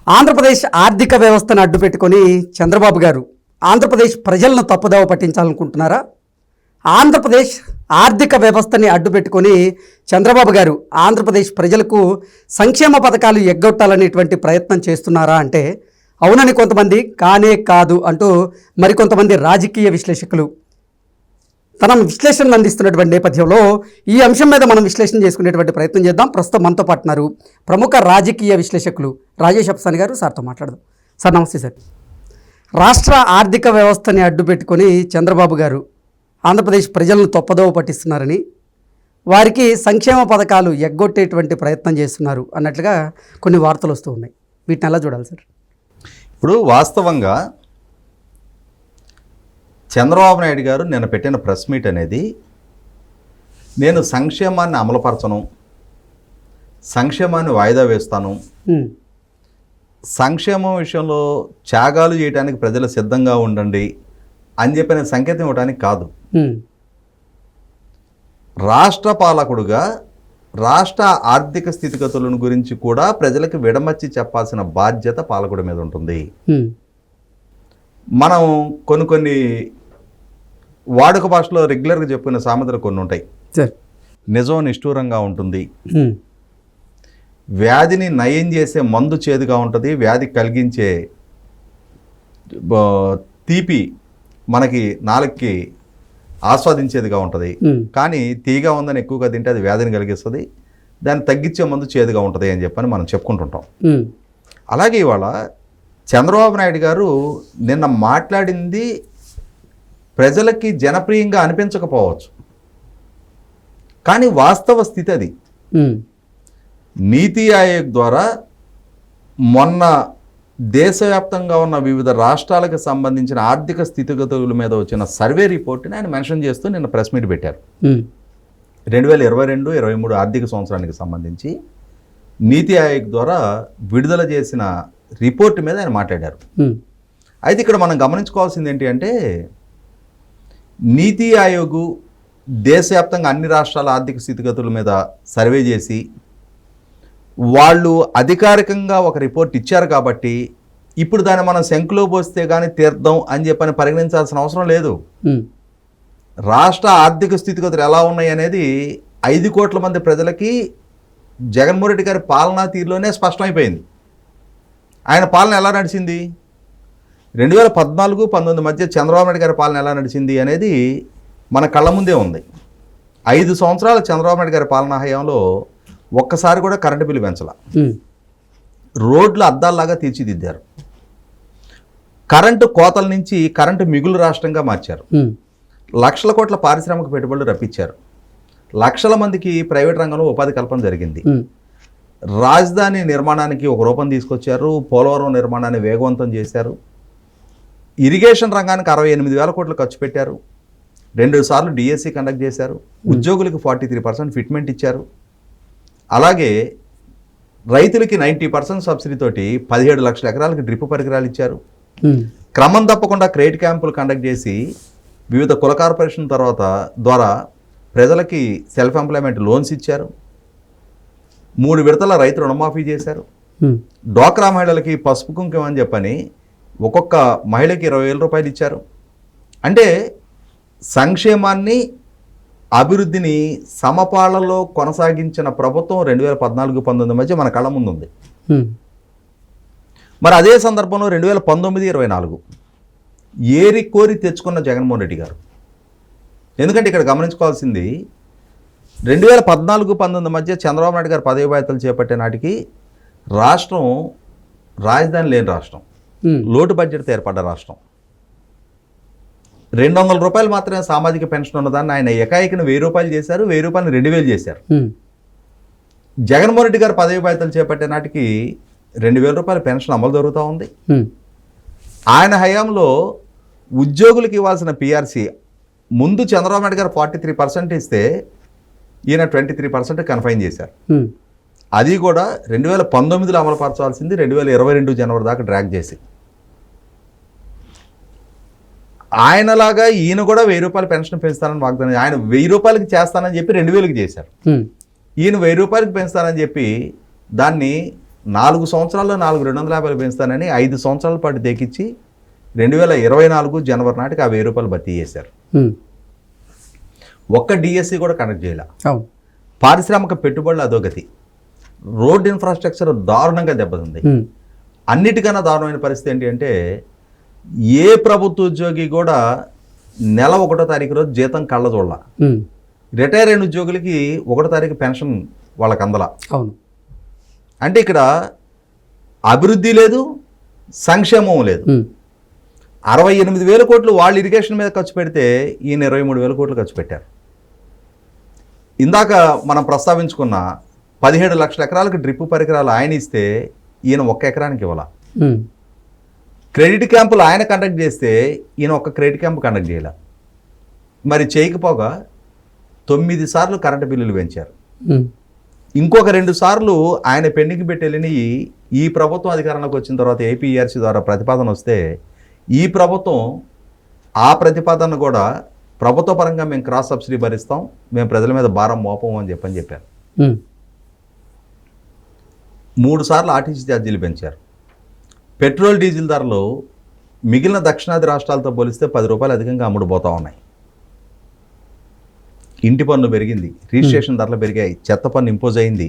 ఆంధ్రప్రదేశ్ ఆర్థిక వ్యవస్థను అడ్డుపెట్టుకొని చంద్రబాబు గారు ఆంధ్రప్రదేశ్ ప్రజలను తప్పుదోవ పట్టించాలనుకుంటున్నారా? ఆంధ్రప్రదేశ్ ఆర్థిక వ్యవస్థని అడ్డుపెట్టుకొని చంద్రబాబు గారు ఆంధ్రప్రదేశ్ ప్రజలకు సంక్షేమ పథకాలు ఎగ్గొట్టాలనేటువంటి ప్రయత్నం చేస్తున్నారా అంటే అవునని కొంతమంది, కానే కాదు అంటూ మరికొంతమంది రాజకీయ విశ్లేషకులు తన విశ్లేషణ అందిస్తున్నటువంటి నేపథ్యంలో ఈ అంశం మీద మనం విశ్లేషణ చేసుకునేటువంటి ప్రయత్నం చేద్దాం. ప్రస్తుతం మనతో పాటున్నారు ప్రముఖ రాజకీయ విశ్లేషకులు రాజేష్ అప్సాని గారు. సార్తో మాట్లాడదాం. సార్ నమస్తే సార్. రాష్ట్ర ఆర్థిక వ్యవస్థని అడ్డుపెట్టుకొని చంద్రబాబు గారు ఆంధ్రప్రదేశ్ ప్రజలను తప్పుదోవ పట్టిస్తున్నారని, వారికి సంక్షేమ పథకాలు ఎగ్గొట్టేటువంటి ప్రయత్నం చేస్తున్నారు అన్నట్లుగా కొన్ని వార్తలు వస్తూ ఉన్నాయి. వీటిని ఎలా చూడాలి సార్? ఇప్పుడు వాస్తవంగా చంద్రబాబు నాయుడు గారు నిన్న పెట్టిన ప్రెస్ మీట్ అనేది, నేను సంక్షేమాన్ని అమలుపరచను, సంక్షేమాన్ని వాయిదా వేస్తాను, సంక్షేమం విషయంలో త్యాగాలు చేయడానికి ప్రజలు సిద్ధంగా ఉండండి అని చెప్పిన సంకేతం ఇవ్వడానికి కాదు. రాష్ట్ర పాలకుడుగా రాష్ట్ర ఆర్థిక స్థితిగతులను గురించి కూడా ప్రజలకు విడమర్చి చెప్పాల్సిన బాధ్యత పాలకుడి మీద ఉంటుంది. మనం కొన్ని వాడుక భాషలో రెగ్యులర్గా చెప్పుకునే సామెతలు కొన్ని ఉంటాయి. నిజం నిష్ఠూరంగా ఉంటుంది, వ్యాధిని నయం చేసే మందు చేదుగా ఉంటుంది, వ్యాధి కలిగించే తీపి మనకి నాలుగుకి ఆస్వాదించేదిగా ఉంటుంది. కానీ తీగా ఉందని ఎక్కువగా తింటే అది వ్యాధిని కలిగిస్తుంది, దాన్ని తగ్గించే మందు చేదుగా ఉంటుంది అని చెప్పని మనం చెప్పుకుంటుంటాం. అలాగే ఇవాళ చంద్రబాబు నాయుడు గారు నిన్న మాట్లాడింది ప్రజలకి జనప్రియంగా అనిపించకపోవచ్చు, కానీ వాస్తవ స్థితి అది. నీతి ఆయోగ్ ద్వారా మొన్న దేశవ్యాప్తంగా ఉన్న వివిధ రాష్ట్రాలకు సంబంధించిన ఆర్థిక స్థితిగతుల మీద వచ్చిన సర్వే రిపోర్ట్ని ఆయన మెన్షన్ చేస్తూ నిన్న ప్రెస్ మీట్ పెట్టారు. 2022-23 ఆర్థిక సంవత్సరానికి సంబంధించి నీతి ఆయోగ్ ద్వారా విడుదల చేసిన రిపోర్ట్ మీద ఆయన మాట్లాడారు. అయితే ఇక్కడ మనం గమనించుకోవాల్సింది ఏంటి అంటే, నీతి ఆయోగ్ దేశవ్యాప్తంగా అన్ని రాష్ట్రాల ఆర్థిక స్థితిగతుల మీద సర్వే చేసి వాళ్ళు అధికారికంగా ఒక రిపోర్ట్ ఇచ్చారు కాబట్టి ఇప్పుడు దాన్ని మనం శంకులో పోస్తే కానీ తీర్థం అని చెప్పని పరిగణించాల్సిన అవసరం లేదు. రాష్ట్ర ఆర్థిక స్థితిగతులు ఎలా ఉన్నాయి అనేది 5 కోట్ల మంది ప్రజలకి జగన్మోహన్ రెడ్డి గారి పాలనా తీరులోనే స్పష్టమైపోయింది. ఆయన పాలన ఎలా నడిచింది, 2014-19 మధ్య చంద్రబాబు నాయుడు గారి పాలన ఎలా నడిచింది అనేది మన కళ్ళ ముందే ఉంది. 5 సంవత్సరాల చంద్రబాబు నాయుడు గారి పాలనా హయాంలో ఒక్కసారి కూడా కరెంటు బిల్లు పెంచాల, రోడ్లు అద్దాల్లాగా తీర్చిదిద్దారు, కరెంటు కోతల నుంచి కరెంటు మిగులు రాష్ట్రంగా మార్చారు, లక్షల కోట్ల పారిశ్రామిక పెట్టుబడులు రప్పించారు, లక్షల మందికి ప్రైవేట్ రంగంలో ఉపాధి కల్పన జరిగింది, రాజధాని నిర్మాణానికి ఒక రూపం తీసుకొచ్చారు, పోలవరం నిర్మాణాన్ని వేగవంతం చేశారు, ఇరిగేషన్ రంగానికి 68,000 కోట్లు ఖర్చు పెట్టారు, 2 సార్లు డిఎస్సి కండక్ట్ చేశారు, ఉద్యోగులకు 43% ఫిట్మెంట్ ఇచ్చారు, అలాగే రైతులకి 90% సబ్సిడీతోటి 17 లక్షల ఎకరాలకి డ్రిప్ పరికరాలు ఇచ్చారు, క్రమం తప్పకుండా క్రెడిట్ క్యాంపులు కండక్ట్ చేసి వివిధ కుల కార్పొరేషన్ ద్వారా ప్రజలకి సెల్ఫ్ ఎంప్లాయ్మెంట్ లోన్స్ ఇచ్చారు, 3 విడతల రైతు రుణమాఫీ చేశారు, డ్వాక్రా మహిళలకి పసుపు కుంకుమ అని చెప్పని ఒక్కొక్క మహిళకి 20,000 రూపాయలు ఇచ్చారు. అంటే సంక్షేమాన్ని అభివృద్ధిని సమపాళలో కొనసాగించిన ప్రభుత్వం 2014-19 మధ్య మన కళ్ళ ముందు ఉంది. మరి అదే సందర్భంలో 2019-24 ఏరి కోరి తెచ్చుకున్న జగన్మోహన్ రెడ్డి గారు, ఎందుకంటే ఇక్కడ గమనించుకోవాల్సింది 2014-19 మధ్య చంద్రబాబు నాయుడు గారు పదవి బాధ్యతలు చేపట్టే నాటికి రాష్ట్రం రాజధాని లేని రాష్ట్రం, లోటు బడ్జెట్తో ఏర్పడ్డ రాష్ట్రం, 200 రూపాయలు మాత్రమే సామాజిక పెన్షన్ ఉన్నదాన్ని ఆయన ఏకాయికను 1000 రూపాయలు చేశారు, 1000 రూపాయలు 2,000 చేశారు. జగన్మోహన్ రెడ్డి గారు పదవి బాధ్యతలు చేపట్టే నాటికి 2,000 రూపాయల పెన్షన్ అమలు జరుగుతూ ఉంది. ఆయన హయాంలో ఉద్యోగులకు ఇవ్వాల్సిన పిఆర్సీ ముందు చంద్రబాబు నాయుడు గారు 43% ఇస్తే ఈయన 23% కన్ఫైన్ చేశారు. అది కూడా 2019లో అమలుపరచాల్సింది 2022 జనవరి దాకా డ్రాగ్ చేసి, ఆయనలాగా ఈయన కూడా 1000 రూపాయల పెన్షన్ పెంచుతానని వాగ్దానం, ఆయన 1000 రూపాయలకి చేస్తానని చెప్పి 2,000కి చేశారు. ఈయన 1000 రూపాయలకి పెంచుతానని చెప్పి దాన్ని 4 సంవత్సరాల్లో 4,250 పెంచుతానని 5 సంవత్సరాల పాటు తెగించి 2024 జనవరి నాటికి ఆ 1000 రూపాయలు భర్తీ చేశారు. ఒక్క డిఎస్సి కూడా కండక్ట్ చేయాల. అవును. పారిశ్రామిక పెట్టుబడులు అధోగతి, రోడ్ ఇన్ఫ్రాస్ట్రక్చర్ దారుణంగా దెబ్బతింది. అన్నిటికన్నా దారుణమైన పరిస్థితి ఏంటి అంటే ఏ ప్రభుత్వ ఉద్యోగి కూడా నెల 1వ తారీఖు రోజు జీతం కళ్ళ చూడాల. రిటైర్ అయిన ఉద్యోగులకి 1వ తారీఖు పెన్షన్ వాళ్ళకి అందల. అవును. అంటే ఇక్కడ అభివృద్ధి లేదు, సంక్షేమం లేదు. 68,000 కోట్లు వాళ్ళు ఇరిగేషన్ మీద ఖర్చు పెడితే ఈయన 23,000 కోట్లు ఖర్చు పెట్టారు. ఇందాక మనం ప్రస్తావించుకున్న 17 లక్షల ఎకరాలకు డ్రిప్ పరికరాలు ఆయన ఇస్తే ఈయన 1 ఎకరానికి ఇవ్వాల. క్రెడిట్ క్యాంపులు ఆయన కండక్ట్ చేస్తే ఈయన 1 క్రెడిట్ క్యాంపు కండక్ట్ చేయాల. మరి చేయకపోగా 9 సార్లు కరెంటు బిల్లులు పెంచారు. ఇంకొక 2 సార్లు ఆయన పెండింగ్ పెట్టెళ్ళని ఈ ప్రభుత్వం అధికారంలోకి వచ్చిన తర్వాత ఏపీఈఆర్సీ ద్వారా ప్రతిపాదన వస్తే ఈ ప్రభుత్వం ఆ ప్రతిపాదన కూడా ప్రభుత్వ పరంగా మేము క్రాస్ సబ్సిడీ భరిస్తాం, మేము ప్రజల మీద భారం మోపం అని చెప్పారు. 3 సార్లు ఆర్టీసీ ఛార్జీలు పెంచారు. పెట్రోల్ డీజిల్ ధరలు మిగిలిన దక్షిణాది రాష్ట్రాలతో పోలిస్తే 10 రూపాయలు అధికంగా అమ్ముడుపోతూ ఉన్నాయి. ఇంటి పన్ను పెరిగింది, రిజిస్ట్రేషన్ ధరలు పెరిగాయి, చెత్త పన్ను ఇంపోజ్ అయింది.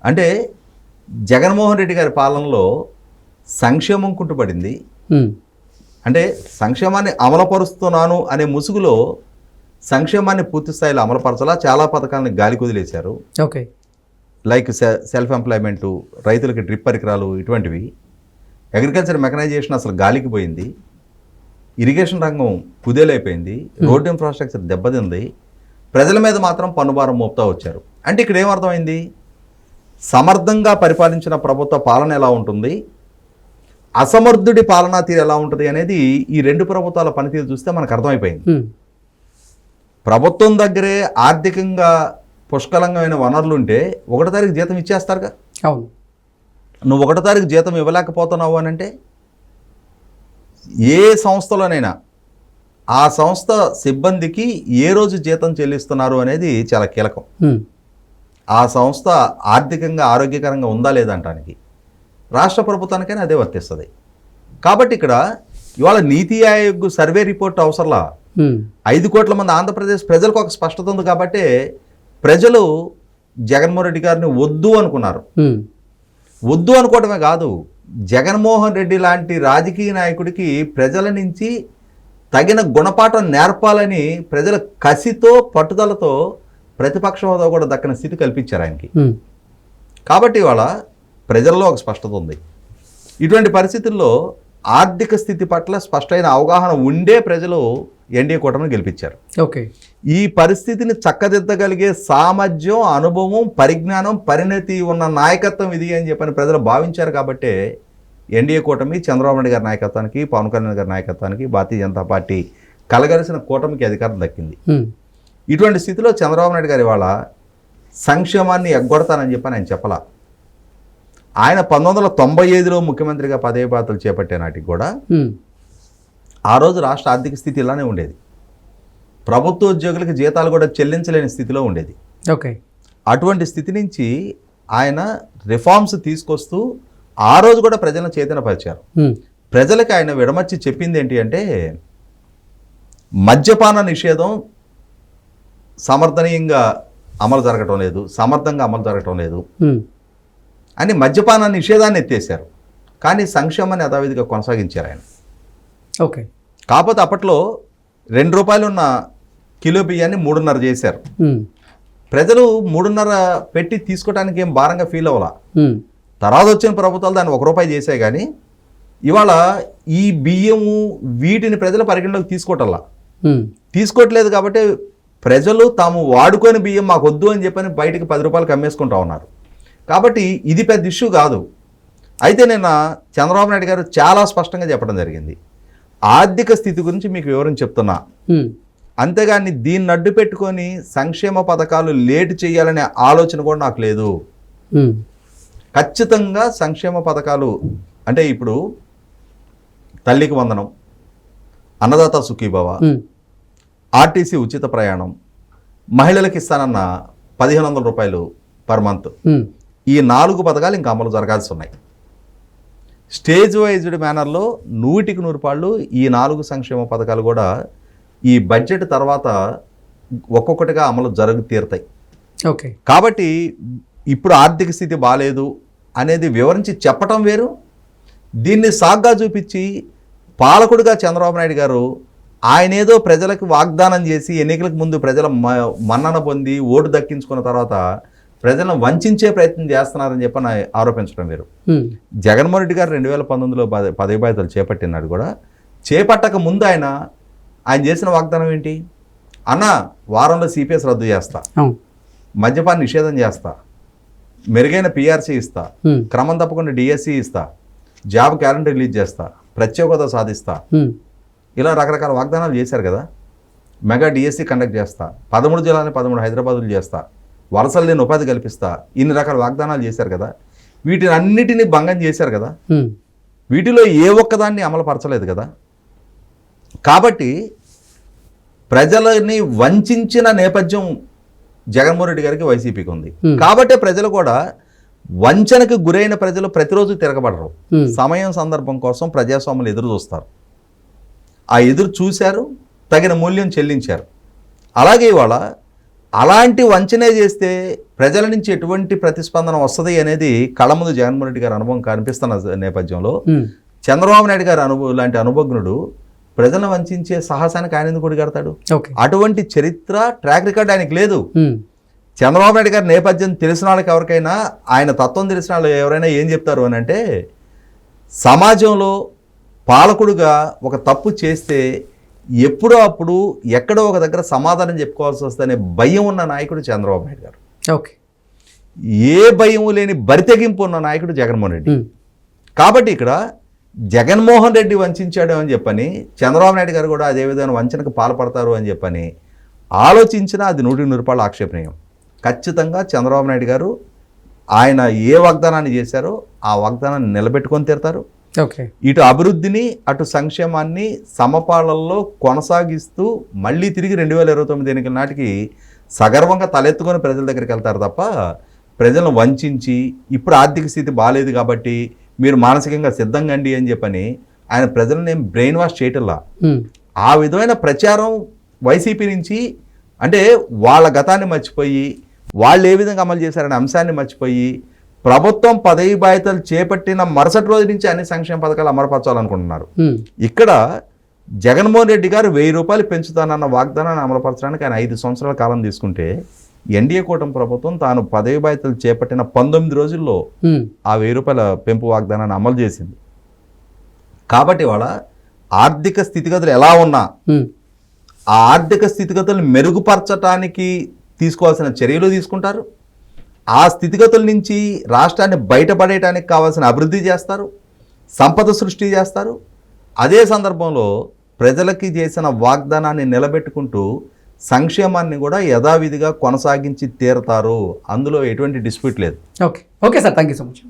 అంటే జగన్మోహన్ రెడ్డి గారి పాలనలో సంక్షేమం కుంటుపడింది. అంటే సంక్షేమాన్ని అమలుపరుస్తున్నాను అనే ముసుగులో సంక్షేమాన్ని పూర్తి స్థాయిలో అమలుపరచాలా, చాలా పథకాలను గాలి కుదిలేశారు. ఓకే. లైక్ సెల్ఫ్ ఎంప్లాయ్మెంటు, రైతులకి డ్రిప్ పరికరాలు, ఇటువంటివి. అగ్రికల్చర్ మెకనైజేషన్ అసలు గాలికి పోయింది. ఇరిగేషన్ రంగం కుదేలైపోయింది. రోడ్ ఇన్ఫ్రాస్ట్రక్చర్ దెబ్బతింది. ప్రజల మీద మాత్రం పన్నుభారం మోపుతా వచ్చారు. అంటే ఇక్కడ ఏమర్థమైంది? సమర్థంగా పరిపాలించిన ప్రభుత్వ పాలన ఎలా ఉంటుంది, అసమర్థుడి పాలనా తీరు ఎలా ఉంటుంది అనేది ఈ 2 ప్రభుత్వాల పనితీరు చూస్తే మనకు అర్థమైపోయింది. ప్రభుత్వం దగ్గరే ఆర్థికంగా పుష్కలంగా వనరులు ఉంటే 1వ తారీఖు జీతం ఇచ్చేస్తారుగా. అవును. నువ్వు 1వ తారీఖు జీతం ఇవ్వలేకపోతున్నావు అని అంటే ఏ సంస్థలోనైనా ఆ సంస్థ సిబ్బందికి ఏ రోజు జీతం చెల్లిస్తున్నారు అనేది చాలా కీలకం. ఆ సంస్థ ఆర్థికంగా ఆరోగ్యకరంగా ఉందా లేదంటానికి రాష్ట్ర ప్రభుత్వానికైనా అదే వర్తిస్తుంది. కాబట్టి ఇక్కడ ఇవాళ నీతి ఆయోగ్ సర్వే రిపోర్ట్ అవసరంలా. 5 కోట్ల మంది ఆంధ్రప్రదేశ్ ప్రజలకు ఒక స్పష్టత ఉంది కాబట్టి ప్రజలు జగన్మోహన్ రెడ్డి గారిని వద్దు అనుకున్నారు. వద్దు అనుకోవడమే కాదు, జగన్మోహన్ రెడ్డి లాంటి రాజకీయ నాయకుడికి ప్రజల నుంచి తగిన గుణపాఠం నేర్పాలని ప్రజల కసితో పట్టుదలతో ప్రతిపక్ష హోదా కూడా దక్కన స్థితి కల్పించారు ఆయనకి. కాబట్టి ఇవాళ ప్రజల్లో ఒక స్పష్టత ఉంది. ఇటువంటి పరిస్థితుల్లో ఆర్థిక స్థితి పట్ల స్పష్టమైన అవగాహన ఉండే ప్రజలు ఎన్డీఏ కూటమిని గెలిపించారు. ఓకే. ఈ పరిస్థితిని చక్కదిద్దగలిగే సామర్థ్యం, అనుభవం, పరిజ్ఞానం, పరిణతి ఉన్న నాయకత్వం ఇది అని చెప్పని ప్రజలు భావించారు. కాబట్టి ఎన్డీఏ కూటమి చంద్రబాబు నాయుడు గారి నాయకత్వానికి, పవన్ కళ్యాణ్ గారి నాయకత్వానికి, భారతీయ జనతా పార్టీ కలగలిసిన కూటమికి అధికారం దక్కింది. ఇటువంటి స్థితిలో చంద్రబాబు నాయుడు గారు ఇవాళ సంక్షేమాన్ని ఎగ్గొడతానని చెప్పని ఆయన చెప్పలా. ఆయన 1995లో ముఖ్యమంత్రిగా పదవి బాధ్యతలు చేపట్టే నాటికి కూడా ఆ రోజు రాష్ట్ర ఆర్థిక స్థితి ఇలానే ఉండేది. ప్రభుత్వ ఉద్యోగులకు జీతాలు కూడా చెల్లించలేని స్థితిలో ఉండేది. ఓకే. అటువంటి స్థితి నుంచి ఆయన రిఫార్మ్స్ తీసుకొస్తూ ఆ రోజు కూడా ప్రజలను చైతన్యపరిచారు. ప్రజలకు ఆయన విడమర్చి చెప్పింది ఏంటి అంటే మద్యపాన నిషేధం సమర్థనీయంగా అమలు జరగటం లేదు, సమర్థంగా అమలు జరగటం లేదు అని మద్యపాన నిషేధాన్ని ఎత్తేసారు. కానీ సంక్షేమాన్ని యథావిధిగా కొనసాగించారు ఆయన. ఓకే. కాకపోతే అప్పట్లో 2 రూపాయలు ఉన్న కిలో బియ్యాన్ని 3.5 చేశారు. ప్రజలు 3.5 పెట్టి తీసుకోవడానికి ఏం భారంగా ఫీల్ అవ్వాల. తర్వాత వచ్చిన ప్రభుత్వాలు దాన్ని 1 రూపాయి చేశాయి. కానీ ఇవాళ ఈ బియ్యము వీటిని ప్రజల పరిగణలోకి తీసుకోవట్లేదు. కాబట్టి ప్రజలు తాము వాడుకొని బియ్యం మాకు వద్దు అని చెప్పని బయటకు 10 రూపాయలకు అమ్మేసుకుంటా ఉన్నారు. కాబట్టి ఇది పెద్ద ఇష్యూ కాదు. అయితే నిన్న చంద్రబాబు నాయుడు గారు చాలా స్పష్టంగా చెప్పడం జరిగింది. ఆర్థిక స్థితి గురించి మీకు వివరం చెప్తున్నా, అంతేగాని దీన్ని అడ్డు పెట్టుకొని సంక్షేమ పథకాలు లేటు చేయాలనే ఆలోచన కూడా నాకు లేదు. ఖచ్చితంగా సంక్షేమ పథకాలు అంటే ఇప్పుడు తల్లికి వందనం, అన్నదాత సుఖీభవ, ఆర్టీసీ ఉచిత ప్రయాణం, మహిళలకు ఇస్తానన్న 1,500 రూపాయలు పర్ మంత్, ఈ 4 పథకాలు ఇంకా అమలు జరగాల్సి ఉన్నాయి. స్టేజ్ వైజ్డ్ మేనర్లో 100కి 100 పాళ్ళు ఈ 4 సంక్షేమ పథకాలు కూడా ఈ బడ్జెట్ తర్వాత ఒక్కొక్కటిగా అమలు తీరుతాయి. ఓకే. కాబట్టి ఇప్పుడు ఆర్థిక స్థితి బాగాలేదు అనేది వివరించి చెప్పటం వేరు, దీన్ని సాగ్గా చూపించి పాలకుడిగా చంద్రబాబు నాయుడు గారు ఆయన ఏదో ప్రజలకు వాగ్దానం చేసి ఎన్నికలకు ముందు ప్రజల మన్నన పొంది ఓటు దక్కించుకున్న తర్వాత ప్రజలను వంచే ప్రయత్నం చేస్తున్నారని చెప్పని ఆరోపించడం వేరు. జగన్మోహన్ రెడ్డి గారు 2019లో పదవి బాధ్యతలు చేపట్టినాడు కూడా, చేపట్టక ముందు ఆయన చేసిన వాగ్దానం ఏంటి? అన్న వారంలో సిపిఎస్ రద్దు చేస్తా, మద్యపాన నిషేధం చేస్తా, మెరుగైన పిఆర్సీ ఇస్తా, క్రమం తప్పకుండా డిఎస్సి ఇస్తా, జాబ్ క్యాలెండర్ రిలీజ్ చేస్తా, ప్రత్యేక హోదా సాధిస్తా, ఇలా రకరకాల వాగ్దానాలు చేశారు కదా. మెగా డిఎస్సి కండక్ట్ చేస్తా, 13 జిల్లాలని 13 హైదరాబాదులు చేస్తా, వలసలు లేని ఉపాధి కల్పిస్తా, ఇన్ని రకాల వాగ్దానాలు చేశారు కదా. వీటిని అన్నిటినీ భంగం చేశారు కదా. వీటిలో ఏ ఒక్కదాన్ని అమలుపరచలేదు కదా. కాబట్టి ప్రజలని వంచిన నేపథ్యం జగన్మోహన్ రెడ్డి గారికి వైసీపీకి ఉంది. కాబట్టి ప్రజలు కూడా వంచనకు గురైన ప్రజలు ప్రతిరోజు తిరగబడరు. సమయం సందర్భం కోసం ప్రజాస్వామ్యులు ఎదురు చూస్తారు. ఆ ఎదురు చూశారు, తగిన మూల్యం చెల్లించారు. అలాగే ఇవాళ అలాంటి వంచనే చేస్తే ప్రజల నుంచి ఎటువంటి ప్రతిస్పందన వస్తుంది అనేది కళ్ళ ముందు జగన్మోహన్ రెడ్డి గారి అనుభవం కనిపిస్తున్న నేపథ్యంలో చంద్రబాబు నాయుడు గారి లాంటి అనుభవజ్ఞుడు ప్రజలను వంచే సాహసానికి ఆయన ఎందుకు కొడిగడతాడు? అటువంటి చరిత్ర ట్రాక్ రికార్డ్ ఆయనకి లేదు. చంద్రబాబు నాయుడు గారి నేపథ్యం తెలిసిన వాళ్ళకి ఎవరికైనా, ఆయన తత్వం తెలిసిన వాళ్ళు ఎవరైనా ఏం చెప్తారు అని అంటే, సమాజంలో పాలకుడుగా ఒక తప్పు చేస్తే ఎప్పుడో అప్పుడు ఎక్కడో ఒక దగ్గర సమాధానం చెప్పుకోవాల్సి వస్తుందనే భయం ఉన్న నాయకుడు చంద్రబాబు నాయుడు గారు. ఓకే. ఏ భయం లేని బరితెగింపు ఉన్న నాయకుడు జగన్మోహన్ రెడ్డి. కాబట్టి ఇక్కడ జగన్మోహన్ రెడ్డి వంచాడు అని చెప్పని చంద్రబాబు నాయుడు గారు కూడా అదే విధంగా వంచనకు పాల్పడతారు అని చెప్పని ఆలోచించినా అది 100కి 100 పాళ్ళు ఆక్షేపణీయం. ఖచ్చితంగా చంద్రబాబు నాయుడు గారు ఆయన ఏ వాగ్దానాన్ని చేశారో ఆ వాగ్దానాన్ని నిలబెట్టుకొని తీరుతారు. ఇటు అభివృద్ధిని అటు సంక్షేమాన్ని సమపాలనలో కొనసాగిస్తూ మళ్ళీ తిరిగి 2029 ఎన్నికల నాటికి సగర్వంగా తలెత్తుకొని ప్రజల దగ్గరికి వెళ్తారు తప్ప ప్రజలను వంచి ఇప్పుడు ఆర్థిక స్థితి బాగాలేదు కాబట్టి మీరు మానసికంగా సిద్ధంగండి అని చెప్పని ఆయన ప్రజలను ఏం బ్రెయిన్ వాష్ చేయటంలా. ఆ విధమైన ప్రచారం వైసీపీ నుంచి, అంటే వాళ్ళ గతాన్ని మర్చిపోయి వాళ్ళు ఏ విధంగా అమలు చేశారనే అంశాన్ని మర్చిపోయి ప్రభుత్వం పదవి బాధ్యతలు చేపట్టిన మరుసటి రోజు నుంచి అన్ని సంక్షేమ పథకాలు అమలుపరచాలనుకుంటున్నారు. ఇక్కడ జగన్మోహన్ రెడ్డి గారు 1000 రూపాయలు పెంచుతానన్న వాగ్దానాన్ని అమలుపరచడానికి ఆయన 5 సంవత్సరాల కాలం తీసుకుంటే, ఎన్డీఏ కూటమి ప్రభుత్వం తాను పదవి బాధ్యతలు చేపట్టిన 19 రోజుల్లో ఆ 1000 రూపాయల పెంపు వాగ్దానాన్ని అమలు చేసింది. కాబట్టి వాళ్ళ ఆర్థిక స్థితిగతులు ఎలా ఉన్నా ఆ ఆర్థిక స్థితిగతులను మెరుగుపరచడానికి తీసుకోవాల్సిన చర్యలు తీసుకుంటారు. ఆ స్థితిగతుల నుంచి రాష్ట్రాన్ని బయటపడేయడానికి కావాల్సిన అభివృద్ధి చేస్తారు, సంపద సృష్టి చేస్తారు. అదే సందర్భంలో ప్రజలకి చేసిన వాగ్దానాన్ని నిలబెట్టుకుంటూ సంక్షేమాన్ని కూడా యథావిధిగా కొనసాగించి తీరుతారు. అందులో ఎటువంటి డిస్ప్యూట్ లేదు. Okay sir, thank you so much.